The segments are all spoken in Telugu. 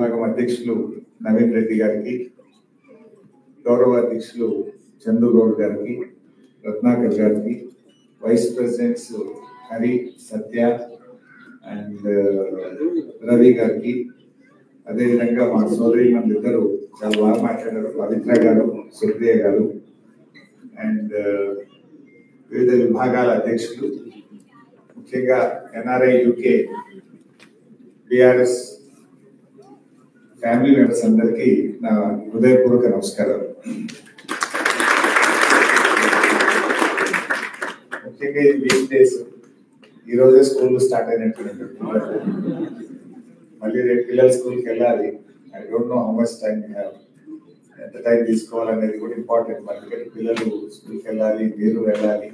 విభాగం అధ్యక్షులు నవీన్ రెడ్డి గారికి, గౌరవ అధ్యక్షులు చందు గౌడ్ గారికి, రత్నాకర్ గారికి, vice presidents Hari, Satya and Ravi గారికి, అదేవిధంగా మా సోదరి ఇద్దరు చాలా బాగా మాట్లాడారు, పవిత్ర గారు, సుప్రియ గారు అండ్ వివిధ విభాగాల అధ్యక్షులు, ముఖ్యంగా NRI UK BRS family members అందరికీ నా హృదయపూర్వక నమస్కారాలు. ముఖ్యంగా ఇది వీక్ డేస్, ఈ రోజే స్కూల్ స్టార్ట్ అయినట్టు, మళ్ళీ రేపు పిల్లలు స్కూల్కి వెళ్ళాలి. I don't know how much time have, ఎంత టైం తీసుకోవాలనేది కూడా ఇంపార్టెంట్. అందుకని పిల్లలు స్కూల్కి వెళ్ళాలి, మీరు వెళ్ళాలి.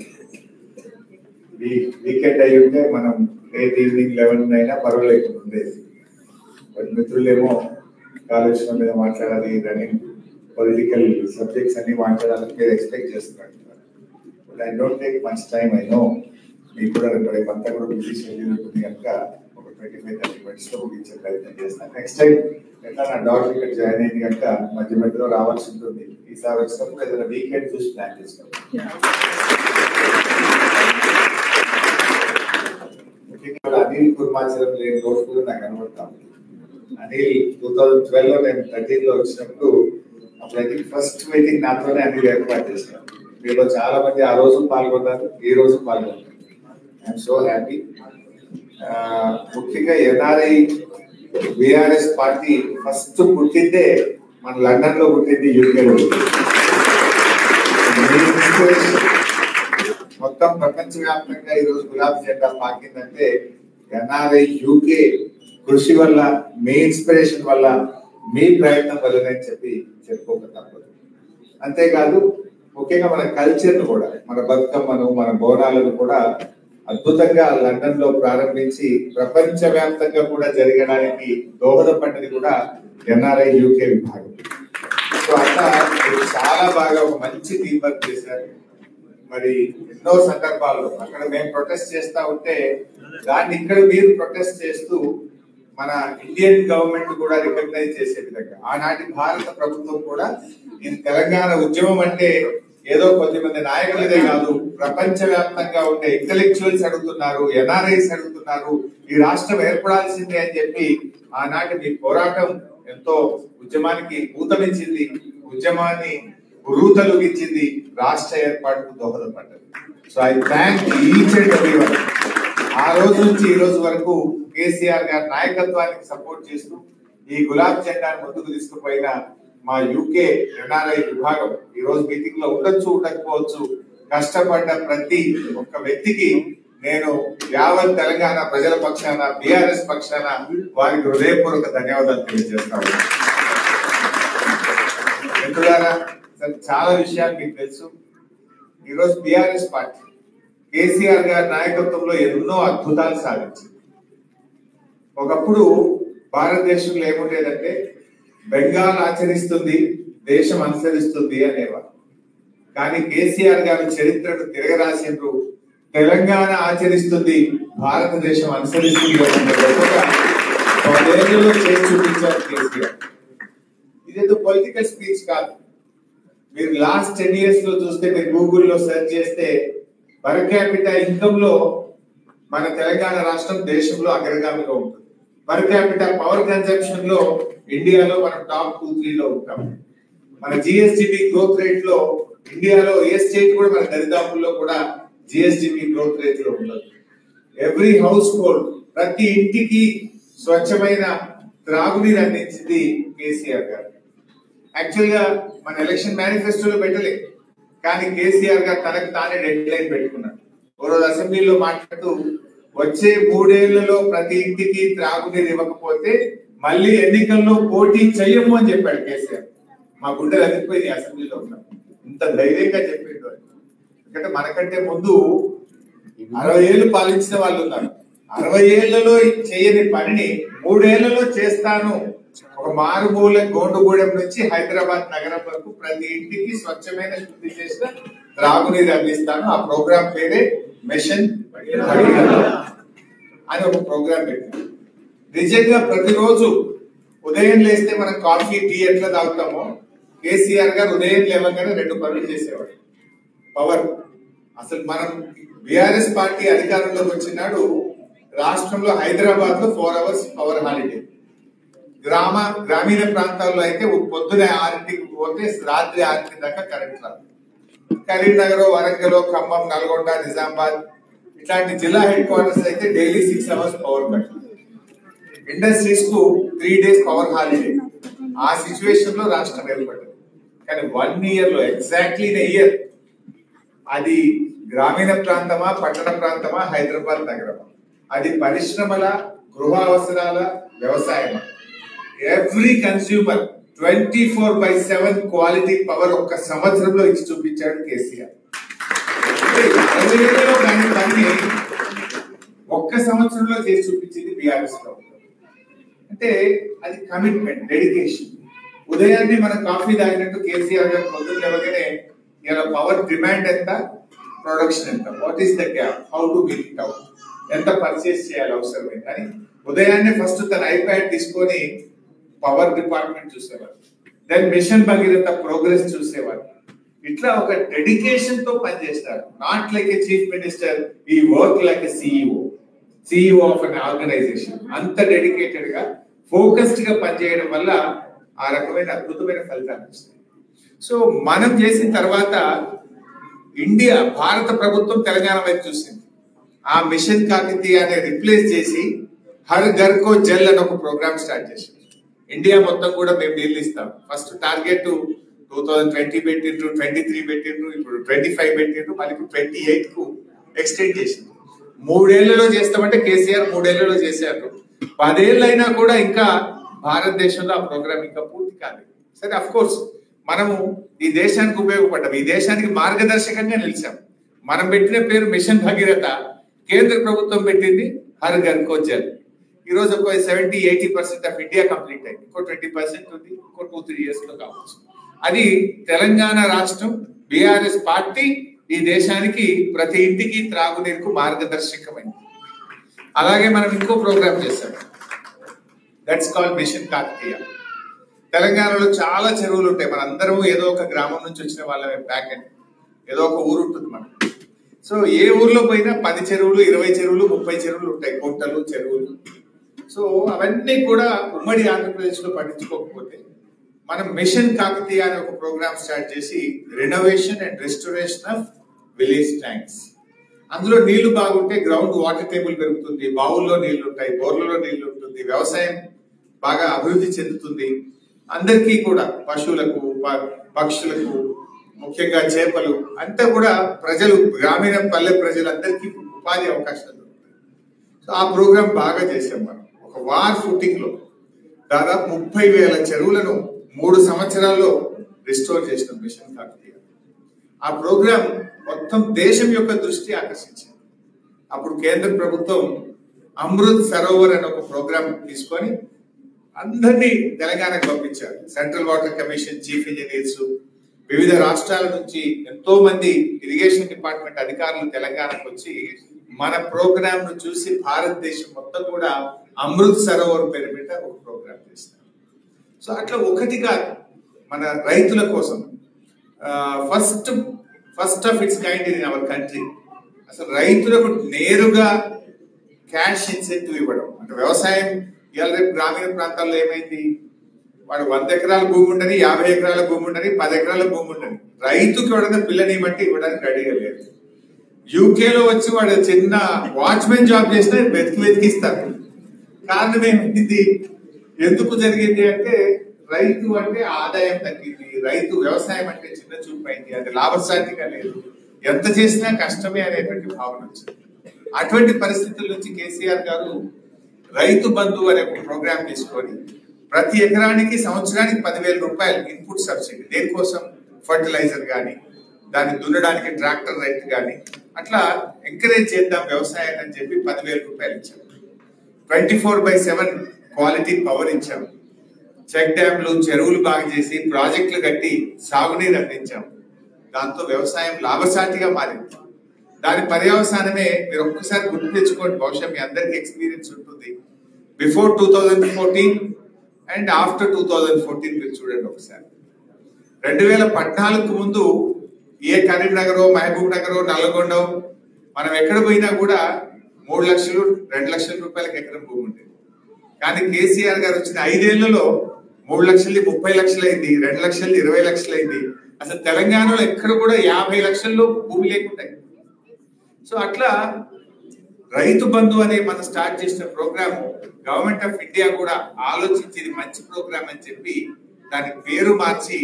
వీకెండ్ అయి ఉంటే మనం రేపు ఈవినింగ్ 11 అయినా పర్వాలేదు ఉండేది. బట్ మిత్రులేమో కాలుష్యం మీద మాట్లాడాలి, రన్నింగ్ పొలిటికల్ సబ్జెక్ట్స్ అన్ని మాట్లాడాలని మీరు ఎక్స్పెక్ట్ చేస్తున్నారు. But I don't take much time. I know మీకు కూడా రేపు అంతా కూడా బిజీ షెడ్యూల్ ఉంటుంది కనుక ఒక 25-30 minutes లో ముగించే ప్రయత్నం చేస్తాను. నెక్స్ట్ టైం ఎట్లా నా డాక్టర్ ఇక్కడ జాయిన్ అయింది కనుక మధ్యలో రావాల్సి ఉంటుంది. ఈసారి వచ్చినప్పుడు ఏదైనా వీకెండ్ చూసి ప్లాన్ చేసుకోవాలి. ముఖ్యంగా అనిల్ కుర్మాచలం లేని రోజు కూడా నాకు కనబడతాను. అనిల్ 2012లో నేను 13లో వచ్చినప్పుడు అప్పుడు అయితే ఫస్ట్ మీటింగ్ నాతోనే అనిల్ ఏర్పాటు చేశాను. మీలో చాలా మంది ఆ రోజు పాల్గొన్నారు, ఈ రోజు పాల్గొన్నారు. I'm so happy. ముఖ్యంగా ఎన్ఆర్ఐ బిఆర్ఎస్ పార్టీ ఫస్ట్ పుట్టిందే మన లండన్ లో పుట్టింది, యూకేలో మొత్తం ప్రపంచవ్యాప్తంగా ఈరోజు గులాబీ జెండా పాకిందంటే ఎన్ఆర్ఐ యూకే కృషి వల్ల, మీ ఇన్స్పిరేషన్ వల్ల, మీ ప్రయత్నం వల్లనే చెప్పి చెప్పుకోక తప్పదు. అంతేకాదు ముఖ్యంగా మన కల్చర్ను కూడా, మన బతుకమ్మను, మన బోనాలను కూడా అద్భుతంగా లండన్ లో ప్రారంభించి ప్రపంచ వ్యాప్తంగా కూడా జరగడానికి దోహదపడ్డది కూడా ఎన్ఆర్ఐ యూకే విభాగం. సో అట్లా చాలా బాగా ఒక మంచి టీం వర్క్ చేశారు. మరి ఎన్నో సందర్భాల్లో అక్కడ మేము ప్రొటెస్ట్ చేస్తా ఉంటే దాన్ని ఇక్కడ మీరు ప్రొటెస్ట్ చేస్తూ మన ఇండియన్ గవర్నమెంట్ కూడా రికగ్నైజ్ చేసే విధంగా ఆనాటి భారత ప్రభుత్వం కూడా ఈ తెలంగాణ ఉద్యమం అంటే ఏదో కొద్దిమంది నాయకులదే కాదు, ప్రపంచ వ్యాప్తంగా ఉండే ఇంటెలెక్చువల్స్ అడుగుతున్నారు, ఎన్ఆర్ఐస్ అడుగుతున్నారు, ఈ రాష్ట్రం ఏర్పడాల్సిందే అని చెప్పి ఆనాటి మీ పోరాటం ఎంతో ఉద్యమానికి ఊతమిచ్చింది, ఉద్యమాన్ని ఉరూతలుగించింది, రాష్ట్ర ఏర్పాటుకు దోహదపడ్డది. So I thank each and everyone. ఆ రోజు నుంచి ఈ రోజు వరకు కేసీఆర్ గారి నాయకత్వానికి సపోర్ట్ చేస్తూ ఈ గులాబీ జెండాను ముందుకు తీసుకుపోయిన మా యూకే ఎన్ఆర్ఐ విభాగం ఈ రోజు మీటింగ్ లో ఉండొచ్చు, ఉండకపోవచ్చు, కష్టపడ్డ ప్రతి ఒక్క వ్యక్తికి నేను యావత్ తెలంగాణ ప్రజల పక్షాన, బిఆర్ఎస్ పక్షాన వారికి హృదయపూర్వక ధన్యవాదాలు తెలియజేస్తాను. మిత్రులారా, చాలా విషయాలు మీకు తెలుసు. ఈరోజు బిఆర్ఎస్ పార్టీ కేసీఆర్ గారి నాయకత్వంలో ఎన్నో అద్భుతాలు సాధించింది. ఒకప్పుడు భారతదేశంలో ఏముండేదంటే బెంగాల్ ఆచరిస్తుంది, దేశం అనుసరిస్తుంది అనేవారు. కానీ కేసీఆర్ గారి చరిత్రను తిరగరాసిండ్రు, తెలంగాణ ఆచరిస్తుంది, భారతదేశం అనుసరిస్తుంది అనే గొప్పగా 10 ఏళ్లలో చేసి చూపించారు కేసీఆర్. ఇదేదో పొలిటికల్ స్పీచ్ కాదు. మీరు లాస్ట్ 10 years లో చూస్తే, మీరు గూగుల్లో సెర్చ్ చేస్తే పర్ క్యాపిటా ఇన్కమ్ లో మన తెలంగాణ రాష్ట్రం దేశంలో అగ్రగామిలో ఉంటుంది. పర్ క్యాపిటా పవర్ కన్సంప్షన్ లో ఇండియాలో మనం టాప్ 2-3 ఉంటాం. మన జిఎస్డిపి గ్రోత్ రేట్ లో ఇండియాలో ఏ స్టేట్ కూడా మన దరిదాపుల్లో కూడా జిఎస్డిపి గ్రోత్ రేట్ లో ఉండదు. ఎవ్రీ హౌస్ హోల్డ్, ప్రతి ఇంటికి స్వచ్ఛమైన త్రాగునీరు అందించింది కేసీఆర్ గారు. యాక్చువల్ గా మన ఎలక్షన్ మేనిఫెస్టోలో పెట్టలేదు, కానీ కేసీఆర్ గారు తనకు తానే డెడ్ లైన్ పెట్టుకున్నారు. ఓ రోజు అసెంబ్లీలో మాట్లాడుతూ వచ్చే 3 ఏళ్లలో ప్రతి ఇంటికి త్రాగునీరు ఇవ్వకపోతే మళ్ళీ ఎన్నికల్లో పోటీ చెయ్యము అని చెప్పాడు కేసీఆర్. మా గుండెలు అదిరిపోయింది అసెంబ్లీలో ఉన్నాం, ఇంత ధైర్యంగా చెప్పిండు. ఎందుకంటే మనకంటే ముందు 60 ఏళ్ళు పాలించిన వాళ్ళు ఉన్నారు. 60 ఏళ్లలో చేయని పనిని 3 ఏళ్లలో చేస్తాను. ఒక మారుమూల గోండుగూడెం నుంచి హైదరాబాద్ నగరం వరకు ప్రతి ఇంటికి స్వచ్ఛమైన శుద్ధి చేసిన త్రాగునీరు అందిస్తాను. ఆ ప్రోగ్రామ్ పేరే మిషన్ అని ఒక ప్రోగ్రామ్ పెట్టారు. నిజంగా ప్రతిరోజు ఉదయం లేస్తే మనం కాఫీ టీ ఎట్లా తాగుతామో కేసీఆర్ గారు ఉదయం లేవగానే 2 పనులు చేసేవాడు. పవర్ అసలు మనం బీఆర్ఎస్ పార్టీ అధికారంలోకి వచ్చినాడు రాష్ట్రంలో హైదరాబాద్ లో 4 hours పవర్ హాలిడే. గ్రామీణ ప్రాంతాల్లో అయితే పొద్దున 6ంటికి పోతే రాత్రి 6 దాకా కరెంట్ రాదు. కరీంనగర్, వరంగల్, ఖమ్మం, నల్గొండ, నిజామాబాద్ ఇట్లాంటి జిల్లా హెడ్ క్వార్టర్స్ అయితే daily 6 hours power cut. Industries కు 3 days పవర్ హాలిడే. ఆ సిచ్యువేషన్ లో రాష్ట్రం ఏర్పడింది. కానీ 1 year లో ఎగ్జాక్ట్లీ ఇయర్ అది గ్రామీణ ప్రాంతమా, పట్టణ ప్రాంతమా, హైదరాబాద్ నగరమా, అది పరిశ్రమల, గృహ అవసరాల, వ్యవసాయమా, ఎవ్రీ కన్స్యూమర్ 24/7 క్వాలిటీ పవర్ ఒక్క సంవత్సరంలో ఇచ్చి చూపించాడు కేసీఆర్. దాన్ని ఒక్క సంవత్సరంలో చేసి చూపించింది బీఆర్ఎస్ ప్రభుత్వం. అంటే అది కమిట్మెంట్, డెడికేషన్. ఉదయాన్నే మనం కాఫీ తాగినట్టు కేసీఆర్ గారు పొద్దున్న లేవగానే ఇలా పవర్ డిమాండ్ ఎంత, ప్రొడక్షన్ ఎంత, what is the gap, how to meet it out, ఎంత పర్చేస్ చేయాలి అవసరమైంది అని ఉదయాన్నే ఫస్ట్ తన ఐప్యాడ్ తీసుకొని పవర్ డిపార్ట్మెంట్ చూసేవారు. దెన్ మిషన్ భగీరథ ప్రోగ్రెస్ చూసేవారు. ఇట్లా ఒక డెడికేషన్ తో పనిచేస్తారు. Not like a chief minister, he work like a CEO of an organisation. అంత డెడికేటెడ్ గా, ఫోకస్డ్ గా పనిచేయడం వల్ల ఆ రకమైన అద్భుతమైన ఫలితాలు వస్తాయి. సో మనం చేసిన తర్వాత భారత ప్రభుత్వం తెలంగాణ వైపు చూసింది. ఆ మిషన్ కాకతీయ రిప్లేస్ చేసి హర్ ఘర్ కో జల్ అని ఒక ప్రోగ్రామ్ స్టార్ట్ చేసింది. ఇండియా మొత్తం కూడా మేము నీళ్ళు ఇస్తాం. ఫస్ట్ టార్గెట్ 2020 పెట్టిండ్రు, 23 పెట్టిండ్రు, ఇప్పుడు 25 పెట్టిండ్రు, మళ్ళీ ఇప్పుడు 28 కు ఎక్స్టెండ్ చేసింది. 3 ఏళ్లలో చేస్తామంటే కేసీఆర్ 3 ఏళ్లలో చేశారు. 10 ఏళ్ళు అయినా కూడా ఇంకా భారతదేశంలో ఆ ప్రోగ్రామ్ ఇంకా పూర్తి కాలేదు. సరే, అఫ్ కోర్స్ మనము ఈ దేశానికి ఉపయోగపడ్డాం, ఈ దేశానికి మార్గదర్శకంగా నిలిచాం. మనం పెట్టిన పేరు మిషన్ భగీరథ, కేంద్ర ప్రభుత్వం పెట్టింది హర్ ఘర్ కో జల్. ఈ రోజు ఒక 70-80% ఆఫ్ ఇండియా కంప్లీట్ అయింది. ఇంకో 20% ఉంది, ఇంకో 2-3 years లో కావచ్చు. అది తెలంగాణ రాష్ట్రం, బీఆర్ఎస్ పార్టీ ఈ దేశానికి ప్రతి ఇంటికి త్రాగునీరుకు మార్గదర్శకమైంది. అలాగే మనం ఇంకో ప్రోగ్రామ్ చేశాం, దట్స్ కాల్డ్ మిషన్ కాకతీయ. తెలంగాణలో చాలా చెరువులు ఉంటాయి. మనందరం ఏదో ఒక గ్రామం నుంచి వచ్చిన వాళ్ళమే. బ్యాక్ అండ్ ఏదో ఒక ఊరు ఉంటుంది మనకు. సో ఏ ఊర్లో పోయినా 10 చెరువులు, 20 చెరువులు, 30 చెరువులు ఉంటాయి, కుంటలు, చెరువులు. సో అవన్నీ కూడా ఉమ్మడి ఆంధ్రప్రదేశ్ లో పట్టించుకోకపోతే మనం మిషన్ కాకతీయ అనే ఒక ప్రోగ్రామ్ స్టార్ట్ చేసి renovation and restoration of village tanks. అందులో నీళ్లు బాగుంటే గ్రౌండ్ వాటర్ టేబుల్ పెరుగుతుంది, బావుల్లో నీళ్లు ఉంటాయి, బోర్లలో నీళ్లు ఉంటుంది, వ్యవసాయం బాగా అభివృద్ధి చెందుతుంది. అందరికీ కూడా, పశువులకు, పక్షులకు, ముఖ్యంగా చేపలు అంతా కూడా ప్రజలు, గ్రామీణ పల్లె ప్రజలందరికీ ఉపాధి అవకాశాలు దొరుకుతాయి. సో ఆ ప్రోగ్రామ్ బాగా చేసాం మనం. ఒక వార్ ఫుటింగ్ లో దాదాపు 30,000 చెరువులను 3 సంవత్సరాల్లో రిస్టోర్ చేసిన మిషన్ కాకతీయ. ఆ ప్రోగ్రామ్ మొత్తం దేశం యొక్క దృష్టి ఆకర్షించింది. అప్పుడు కేంద్ర ప్రభుత్వం అమృత్ సరోవర్ అనే ఒక ప్రోగ్రామ్ తీసుకొని అందరినీ తెలంగాణకు పంపించారు. Central water commission chief engineers, వివిధ రాష్ట్రాల నుంచి ఎంతో మంది ఇరిగేషన్ డిపార్ట్మెంట్ అధికారులు తెలంగాణకు వచ్చి మన ప్రోగ్రామ్ ను చూసి భారతదేశం మొత్తం కూడా అమృత్ సరోవర్ పేరు మీద ఒక ప్రోగ్రామ్ చేస్తారు. సో అట్లా ఒకటి కాదు, మన రైతుల కోసం first of it's kind in our country. అసలు రైతులకు నేరుగా క్యాష్ ఇన్సెంటివ్ ఇవ్వడం. అంటే వ్యవసాయం ఇవాళ రేపు గ్రామీణ ప్రాంతాల్లో ఏమైంది, వాడు 100 ఎకరాల భూమి ఉండని, 50 ఎకరాల భూమి ఉండని, 10 ఎకరాల భూమి ఉండని, రైతుకి ఎవడన్నా పిల్లని బట్టి ఇవ్వడానికి రెడీగా లేదు. యూకేలో వచ్చి వాడు చిన్న వాచ్మెన్ జాబ్ చేసినా వెతికిస్తారు. కారణం ఏమైంది, ఎందుకు జరిగింది అంటే రైతు అంటే ఆదాయం తగ్గింది, రైతు వ్యవసాయం అంటే చిన్న చూపు అయింది, అది లాభసాటిగా లేదు, ఎంత చేసినా కష్టమే అనేటువంటి భావన వచ్చింది. అటువంటి పరిస్థితుల నుంచి కేసీఆర్ గారు రైతు బంధు అనే ఒక ప్రోగ్రామ్ తీసుకొని ప్రతి ఎకరానికి సంవత్సరానికి 10,000 రూపాయలు ఇన్పుట్ సబ్సిడీ, దేనికోసం, ఫర్టిలైజర్ కానీ, దాన్ని దున్నడానికి ట్రాక్టర్ రైతు కానీ, అట్లా ఎంకరేజ్ చేద్దాం వ్యవసాయాన్ని అని చెప్పి 10,000 రూపాయలు ఇచ్చాం. 24/7 క్వాలిటీ పవర్ ఇచ్చాం. చెక్ డ్యాంలు, చెరువులు బాగా చేసి ప్రాజెక్టులు కట్టి సాగునీరు అందించాం. దాంతో వ్యవసాయం లాభసాటిగా మారింది. దాని పర్యవసానమే మీరు ఒక్కసారి గుర్తు తెచ్చుకోండి, బహుశా మీ అందరికి ఎక్స్పీరియన్స్ ఉంటుంది. బిఫోర్ 2014 అండ్ ఆఫ్టర్ 2014 మీరు చూడండి ఒకసారి. 2014 ముందు ఏ కరీంనగర్, మహబూబ్ నగర్, నల్గొండ మనం ఎక్కడ పోయినా కూడా 3 లక్షలు 2 లక్షల రూపాయలకి ఎకరం భూమి ఉండేది. కానీ కేసీఆర్ గారు వచ్చిన 5 ఏళ్లలో 3 లక్షలది 30 లక్షలు అయింది, 2 లక్షలది 20 లక్షలు అయింది. అసలు తెలంగాణలో ఎక్కడ కూడా 50 లక్షల్లో భూమి లేకుండా. సో అట్లా రైతు బంధు అనే మనం స్టార్ట్ చేసిన ప్రోగ్రామ్ గవర్నమెంట్ ఆఫ్ ఇండియా కూడా ఆలోచించి ఇది మంచి ప్రోగ్రామ్ అని చెప్పి దాని పేరు మార్చి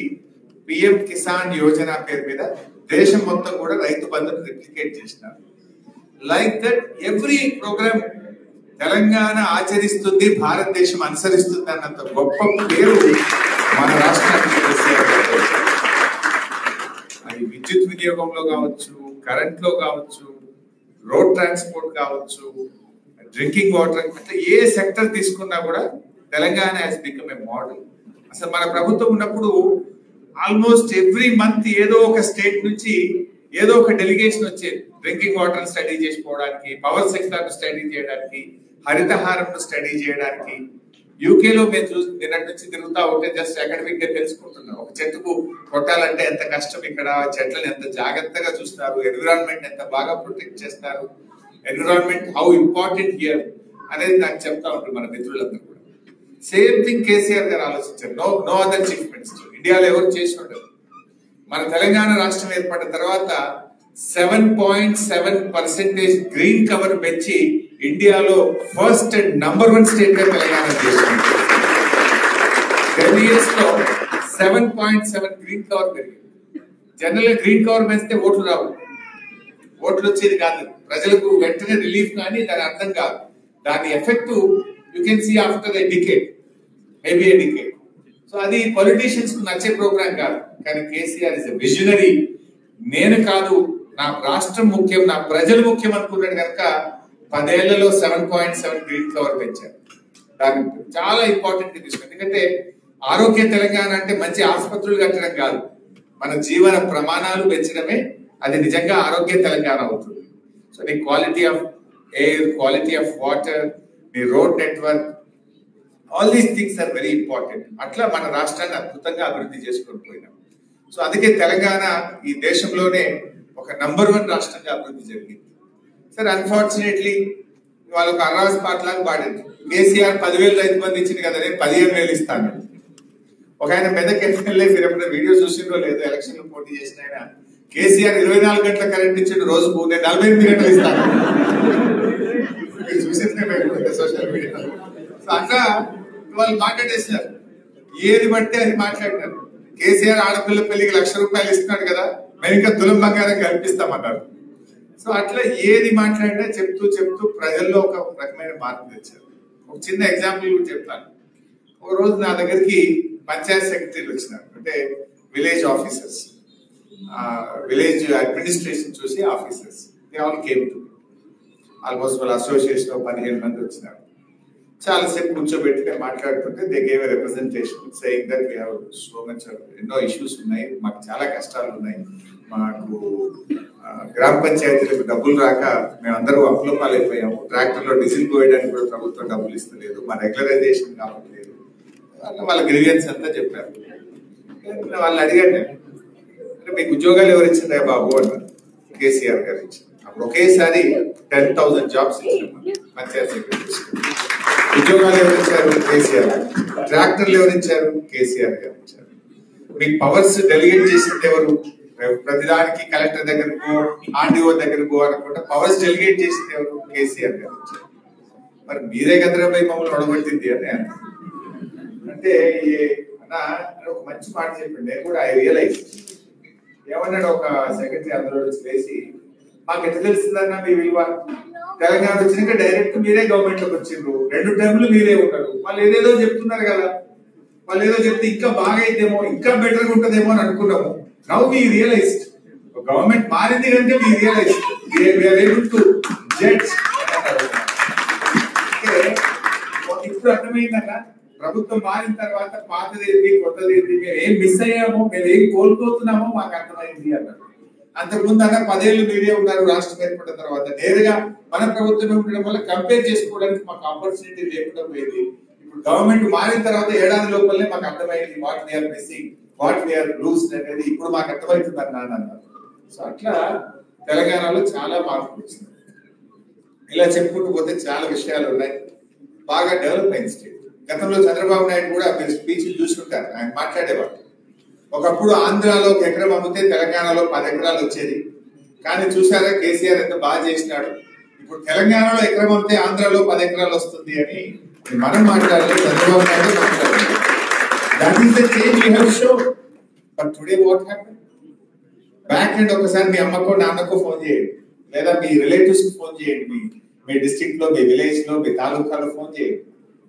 పిఎం కిసాన్ యోజన పేరు మీద దేశం మొత్తం కూడా రైతు బంధును రిప్లికేట్ చేసినారు. Like that every programme Telangana ఆచరిస్తుంది, భారతదేశం అనుసరిస్తుంది అన్నంత గొప్ప పేరు మన రాష్ట్రానికి. అది విద్యుత్ వినియోగంలో కావచ్చు, కరెంట్ లో కావచ్చు, రోడ్ ట్రాన్స్పోర్ట్ కావచ్చు, డ్రింకింగ్ వాటర్, అట్లా ఏ సెక్టర్ తీసుకున్నా కూడా Telangana has become a model. అసలు మన ప్రభుత్వం ఉన్నప్పుడు ఆల్మోస్ట్ ఎవ్రీ మంత్ ఏదో ఒక స్టేట్ నుంచి ఏదో ఒక డెలిగేషన్ వచ్చేది. డ్రింకింగ్ వాటర్ స్టడీ చేసుకోవడానికి, పవర్ సెక్టర్ స్టడీ చేయడానికి, హరితహారం స్టడీ చేయడానికి. యూకేలో మేము నిన్నటి నుంచి తిరుగుతా ఉంటే జస్ట్ అకాడమిక్ గా తెలుసుకుంటున్నాం. ఒక చెట్టుకు కొట్టాలంటే ఎంత కష్టం, ఇక్కడ చెట్లను ఎంత జాగ్రత్తగా చూస్తారు, ఎన్విరాన్మెంట్ ఎంత బాగా ప్రొటెక్ట్ చేస్తారు, ఎన్విరాన్మెంట్ హౌ ఇంపార్టెంట్ హియర్ అనేది నాకు చెప్తా ఉంటుంది మన మిత్రులందరూ కూడా. సేమ్ థింగ్ కేసీఆర్ గారు ఆలోచించారు. నో అదర్ చీఫ్ మినిస్టర్ ఇండియాలో ఎవరు చేసి ఉండరు. మన తెలంగాణ రాష్ట్రం ఏర్పడిన తర్వాత 7.7% గ్రీన్ కవర్ పెంచి ఇండియాలో ఫస్ట్ అండ్ నంబర్ 1 స్టేట్ గా తెలంగాణ చేసింది. 10 years లో 7.7 గ్రీన్ కవర్ పెరిగింది. జనరల్ గా గ్రీన్ కవర్ పెంచితే ఓట్లు రావు, ఓట్లు వచ్చేది కాదు, ప్రజలకు వెంటనే రిలీఫ్ కానీ దాని అర్థం కాదు. దాని effect you can see after a decade, maybe a decade. So అది పొలిటీషియన్స్ కు నచ్చే ప్రోగ్రామ్ కాదు. కానీ కేసీఆర్ ఇస్ ఎ విజనరీ. నేను కాదు, నా రాష్ట్రం ముఖ్యం, నా ప్రజలు ముఖ్యం అనుకున్నాడు కనుక 10 ఏళ్లలో 7.7 గ్రీన్ కవర్ పెంచారు. దాన్ని చాలా ఇంపార్టెంట్ తీసుకుంది. ఎందుకంటే ఆరోగ్య తెలంగాణ అంటే మంచి ఆసుపత్రులు కట్టడం కాదు, మన జీవన ప్రమాణాలు పెంచడమే అది నిజంగా ఆరోగ్య తెలంగాణ అవుతుంది. సో నీ quality of air, quality of water, నీ road network, all these things are very important. అట్లా మన రాష్ట్రాన్ని అద్భుతంగా అభివృద్ధి చేసుకొని పోయినాం. సో అందుకే తెలంగాణ ఈ దేశంలోనే ఒక నంబర్ 1 రాష్ట్రంగా అభివృద్ధి జరిగింది. సరే అన్ఫార్చునేట్లీ వాళ్ళకు అర్రాస్ పాటలాగా పాడింది. కేసీఆర్ 10,000 రైతు బంధు ఇచ్చింది కదా, నేను 15,000 ఇస్తాను. ఒక ఆయన మెదక్ ఎమ్మెల్యే, మీరు ఎప్పుడైనా వీడియో చూసిందో లేదో, ఎలక్షన్ లో పోటీ చేసిన ఆయన, కేసీఆర్ 24 గంటల కరెంట్ ఇచ్చిండు, రోజుకు నేను 48 గంటలు ఇస్తాను. చూసిందే సోషల్ మీడియా. సో అట్లా వాళ్ళు మాట్లాడేసినారు, ఏది బట్టి అది మాట్లాడినారు. కేసీఆర్ ఆడపిల్ల పెళ్లికి ₹1,00,000 ఇస్తున్నాడు కదా, మేము ఇంకా తులం బంగారం కల్పిస్తామన్నారు. సో అట్లా ఏది మాట్లాడినా చెప్తూ చెప్తూ ప్రజల్లో ఒక రకమైన మార్పు తెచ్చారు. ఒక చిన్న ఎగ్జాంపుల్ కూడా చెప్తాను. ఒక రోజు నా దగ్గరికి పంచాయత్ సెక్రటరీలు వచ్చినారు, అంటే విలేజ్ ఆఫీసర్స్, విలేజ్ అడ్మినిస్ట్రేషన్ చూసి officers. They all came to almost వాళ్ళ అసోసియేషన్ 15 మంది వచ్చినారు. చాలాసేపు కూర్చోబెట్టి నేను మాట్లాడుతుంటే they gave a representation saying that we have so much, ఎన్నో ఇష్యూస్ ఉన్నాయి, మాకు చాలా కష్టాలు ఉన్నాయి, మాకు గ్రామ పంచాయతీలకు డబ్బులు రాక మేమందరూ అప్పుల పాలైపోయాము, ట్రాక్టర్లో డీజిల్ పోయడానికి కూడా ప్రభుత్వం డబ్బులు ఇస్తలేదు, మా రెగ్యులరైజేషన్ కావట్లేదు, వాళ్ళ గ్రీవియన్స్ అంతా చెప్పారు. వాళ్ళు అడిగాను, అంటే మీకు ఉద్యోగాలు ఎవరు ఇచ్చిందా బాబు అన్నారు. కేసీఆర్ గారు ఇచ్చారు. అప్పుడు ఒకేసారి 10,000 జాబ్స్ ఇచ్చారు పంచాయత్ సెక్రటరీస్. ఉద్యోగాలు ఎవరు ఇచ్చారు? కేసీఆర్. ట్రాక్టర్లు ఎవరు ఇచ్చారు? కేసీఆర్ గారు ఇచ్చారు. మీకు పవర్స్ డెలిగేట్ చేసింది ఎవరు? ప్రతిదానికి కలెక్టర్ దగ్గరకు, ఆర్డీఓ దగ్గరకు అనుకుంటా పవర్స్ డెలిగేట్ చేసింది ఎవరు? కేసీఆర్ గారు ఇచ్చారు. మరి మీరే కదరా పోయి మమ్మల్ని ఒడగొట్టింది అని అంటే ఒక మంచి మాట చెప్పండి. నేను కూడా ఐ రియలైజ్ ఏమన్నాడు ఒక సెక్రటరీ అందరూ వేసి, మాకు ఎట్లా తెలుస్తుందన్నా మీ విలువ, తెలంగాణ వచ్చినాక డైరెక్ట్ మీరే గవర్నమెంట్ లోకి వచ్చిండ్రు, 2 టర్ములు మీరే ఉంటారు, వాళ్ళు ఏదేదో చెప్తున్నారు కదా, వాళ్ళు ఏదో చెప్తే ఇంకా బాగా అయితేమో, ఇంకా బెటర్గా ఉంటుందేమో అని అనుకున్నాము. నౌ వి రియలైజ్డ్, గవర్నమెంట్ మారింది కంటే we realised we are able to judge. ఇప్పుడు అర్థమైందన్నా, ప్రభుత్వం మారిన తర్వాత పాతది ఏంటి, కొత్తది ఏంటి, మేము ఏం మిస్ అయ్యామో, మేము ఏం కోల్పోతున్నామో మాకు అర్థమైంది అన్నారు. అంతకుముందు అన్న 10 ఏళ్ళు మీరే ఉన్నారు రాష్ట్రం ఏర్పడిన తర్వాత, నేరుగా మన ప్రభుత్వం ఉండడం వల్ల కంపేర్ చేసుకోవడానికి మాకు ఆపర్చునిటీ లేకుండా పోయింది. ఇప్పుడు గవర్నమెంట్ మారిన తర్వాత ఏడాది లోపలనే మాకు అర్థమైంది what we are missing, what we are lose అనేది ఇప్పుడు మాకు అర్థమవుతుంది అన్నారు. సో అట్లా తెలంగాణలో చాలా మార్పులు వచ్చింది. ఇలా చెప్పుకుంటూ పోతే చాలా విషయాలు ఉన్నాయి. బాగా డెవలప్ అయిన స్టేట్. గతంలో చంద్రబాబు నాయుడు కూడా మీరు స్పీచ్లు చూసుకుంటారు, ఆయన మాట్లాడేవాడు. ఒకప్పుడు ఆంధ్రాలో ఒక ఎకరం అమ్మితే తెలంగాణలో 10 ఎకరాలు వచ్చేది. కానీ చూసారా కేసీఆర్ ఎంత బాగా చేసినాడు. ఇప్పుడు తెలంగాణలో ఎకరం అమ్మితే ఆంధ్రాలో 10 ఎకరాలు వస్తుంది అని మనం మాట్లాడలేదు, చంద్రబాబు నాయుడు మాట్లాడలేదు. That is the change you have shown. But today what happen? Back end ఒకసారి మీ అమ్మకో నాన్నకో ఫోన్ చేయండి, లేదా మీ రిలేటివ్స్ కి ఫోన్ చేయండి, మీ డిస్ట్రిక్ట్ లో, మీ విలేజ్ లో, మీ తాలూకాలో ఫోన్ చేయండి.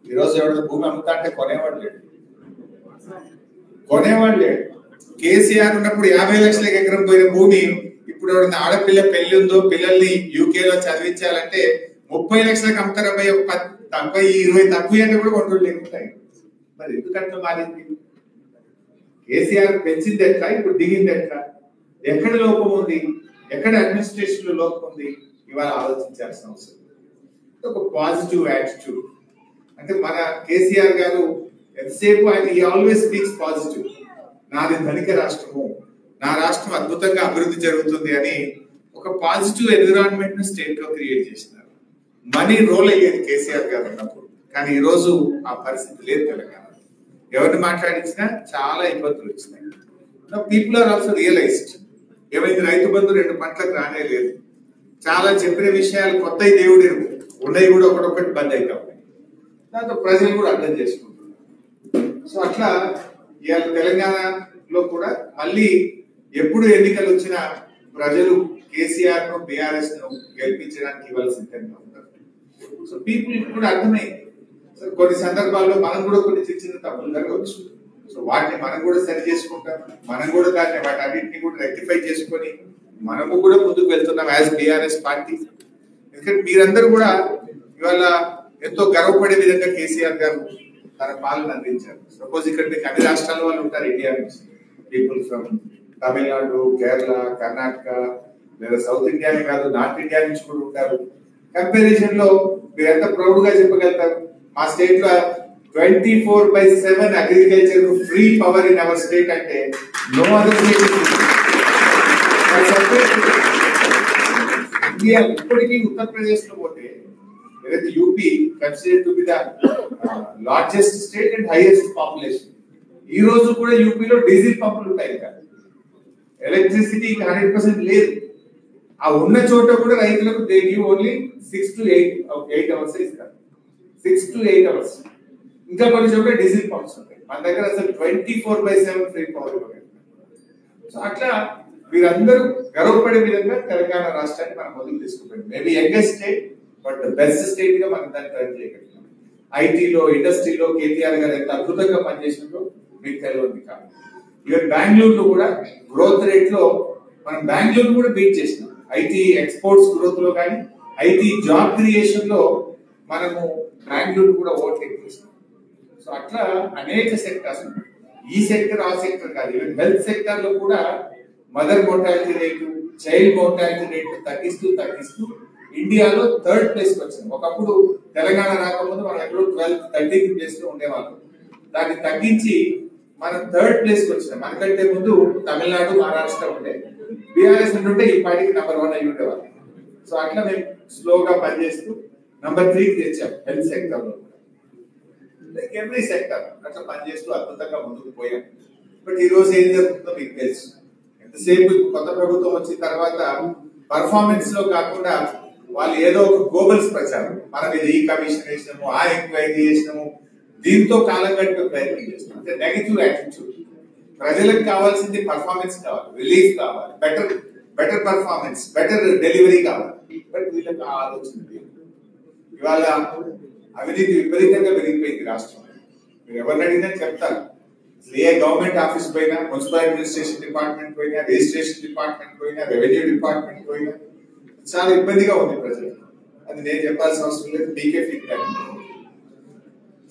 ఈ రోజు ఎవరైనా భూమి అమ్ముతా అంటే కొనేవాడు లేడు. కేసీఆర్ ఉన్నప్పుడు 50 లక్షలకి ఎకరం పోయిన భూమి ఇప్పుడు ఎవరైనా ఆడపిల్ల పెళ్లి ఉందో, పిల్లల్ని యూకేలో చదివించాలంటే 30 లక్షలకు అమ్ముతారు. 20 తక్కువ అంటే కూడా కొంటూ లేకుంటాయి. మరి ఎందుకంటే మారింది? కేసీఆర్ పెంచింది ఎట్లా, ఇప్పుడు దిగింది ఎట్లా? ఎక్కడ లోపం ఉంది, ఎక్కడ అడ్మినిస్ట్రేషన్ లో లోపం ఉంది, ఇవాళ ఆలోచించాల్సిన అవసరం. ఒక పాజిటివ్ యాటిట్యూడ్. అంటే మన కేసీఆర్ గారు ఎంతసేపు ఆయన ఆల్వేస్ స్పీక్స్ పాజిటివ్. నాది ధనిక రాష్ట్రము, నా రాష్ట్రం అద్భుతంగా అభివృద్ధి జరుగుతుంది అని ఒక పాజిటివ్ ఎన్విరాన్మెంట్ ను స్టేట్ లో క్రియేట్ చేసినారు. మనీ రోల్ అయ్యేది కేసీఆర్ గారు ఉన్నప్పుడు, కానీ ఈ రోజు ఆ పరిస్థితి లేదు. తెలంగాణ ఎవరిని మాట్లాడించినా చాలా ఇబ్బందులు వచ్చినాయి. People are also realised. ఏమైంది, రైతు బంధు 2 పంటలకు రానే లేదు. చాలా చెప్పిన విషయాలు కొత్త దేవుడు ఉన్నాయి కూడా ఒకటొకటి బంద్ అవుతా ఉన్నాయి. దాంతో ప్రజలు కూడా అర్థం చేసుకుంటున్నారు. సో అట్లా ఇవాళ తెలంగాణలో కూడా మళ్ళీ ఎప్పుడు ఎన్నికలు వచ్చినా ప్రజలు కేసీఆర్ ను, బీఆర్ఎస్ ను గెలిపించడానికి ఇవాళ సిద్ధంగా ఉంటారు. సో పీపుల్ కూడా అర్థమైంది. సో కొన్ని సందర్భాల్లో మనం కూడా కొన్ని చిన్న తప్పులు జరగవచ్చు. సో వాటిని మనం కూడా సరి చేసుకుంటాం. మనం కూడా దాన్ని వాటన్నింటినీ కూడా రెక్టిఫై చేసుకొని మనము కూడా ముందుకు వెళ్తున్నాం యాజ్ బీఆర్ఎస్ పార్టీ. ఎందుకంటే మీరందరూ కూడా ఇవాళ ఎంతో గర్వపడే విధంగా కేసీఆర్ గారు తన పాలన అందించారు. సపోజ్ ఇక్కడ మీకు అన్ని రాష్ట్రాల వాళ్ళు ఉంటారు, ఇండియా నుంచి పీపుల్ ఫ్రమ్ తమిళనాడు, కేరళ, కర్ణాటక, లేదా సౌత్ ఇండియానే కాదు నార్త్ ఇండియా నుంచి కూడా ఉంటారు. కంపారిజన్ లో మీరు ఎంత ప్రౌడ్ గా చెప్పగలుగుతారు? మా స్టేట్ లో 24/7 agriculture free power in our state అంటే నో అదర్ స్టేట్. ఇండియా ఇప్పటికీ ఉత్తరప్రదేశ్ లో పోతే ఏదైతే UP considered to be the largest state and highest population. ఈ రోజు కూడా యూపీలో డీజిల్ పంపులు ఉంటాయి, ఇంకా ఎలక్ట్రిసిటీ 100% లేదు. ఆ ఉన్న చోట కూడా రైతులకు they give only 6 to 8 hours ఇస్తారు. 6 to 8 అవర్స్. ఇంకా కొన్ని చోట్ల డీజిల్ పంప్స్ ఉంటాయి. మన దగ్గర అసలు 24/7 ఫ్రీ పవర్ ఇవ్వగలుగుతారు. సో అట్లా వీరందరూ గర్వపడే విధంగా తెలంగాణ రాష్ట్రాన్ని మనం మొదలు తీసుకుపోయింది. Maybe youngest state, but best state గా మనం దాన్ని టర్న్ చేయగలుగుతాం. ఐటీలో, ఇండస్ట్రీలో కేటీఆర్ గారు ఎంత అద్భుతంగా పనిచేసిందో మీకు తెలియదు కాదు. ఈవెన్ బెంగళూరులో కూడా గ్రోత్ రేట్ లో మనం బెంగళూరు కూడా బీట్ చేసినాం. ఐటీ ఎక్స్పోర్ట్స్ గ్రోత్ లో కానీ, ఐటీ జాబ్ క్రియేషన్ లో మనము బెంగళూరు కూడా ఓవర్టేక్ చేసినాం. సో అట్లా అనేక సెక్టర్స్, ఈ సెక్టర్ ఆ సెక్టర్ కాదు, ఈవెన్ హెల్త్ సెక్టర్ లో కూడా mother mortality rate, child mortality rate తగ్గిస్తూ ఇండియాలో 3rd ప్లేస్ కి వచ్చింది. ఒకప్పుడు తెలంగాణ రాకముందు మనం ఎక్కడో 12th, 13th ప్లేస్ లో ఉండేవాళ్ళం. దాన్ని తగ్గించి మనం 3rd ప్లేస్ కి వచ్చినాం. మనకంటే ముందు తమిళనాడు, మహారాష్ట్ర ఉండే. బీఆర్ఎస్ ఉంటే ఈ పార్టీకి నెంబర్ 1 అయి ఉండేవాళ్ళు. సో అట్లా మేము స్లోగా పనిచేస్తూ నెంబర్ 3 కి తెచ్చాం హెల్త్ సెక్టర్ లో. ఎవ్రీ సెక్టర్ అట్లా పనిచేస్తూ అద్భుతంగా ముందుకు పోయాం. బట్ ఈ రోజు ఏం జరుగుతుందో మీకు తెలుసు. ఎంతసేపు కొత్త ప్రభుత్వం వచ్చిన తర్వాత పర్ఫార్మెన్స్ లో కాకుండా వాళ్ళు ఏదో ఒక గోబల్స్ ప్రచారం, మనం ఇది ఈ కమిషన్ వేసినాము, ఆ ఎంక్వైరీ చేసినాము, దీంతో కాలం గడిపే ప్రయత్నం చేస్తున్నాం. అంటే నెగటివ్ యాటిట్యూడ్. ప్రజలకు కావాల్సింది పర్ఫార్మెన్స్ కావాలి, రిలీఫ్ కావాలి, బెటర్ పర్ఫార్మెన్స్, బెటర్ డెలివరీ కావాలి. బట్ వీళ్ళకి ఆ ఆలోచన లేదు. ఇవాళ అవినీతి విపరీతంగా పెరిగిపోయింది రాష్ట్రంలో. మీరు ఎవరిని అడిగినా చెప్తారు. ఏ గవర్నమెంట్ ఆఫీస్ పోయినా, మున్సిపల్ అడ్మినిస్ట్రేషన్ డిపార్ట్మెంట్ పోయినా, రిజిస్ట్రేషన్ డిపార్ట్మెంట్ పోయినా, రెవెన్యూ డిపార్ట్మెంట్ పోయినా చాలా ఇబ్బందిగా ఉంది ప్రజలు. అది నేను చెప్పాల్సిన అవసరం లేదు, మీకే ఫీడ్బ్యాక్.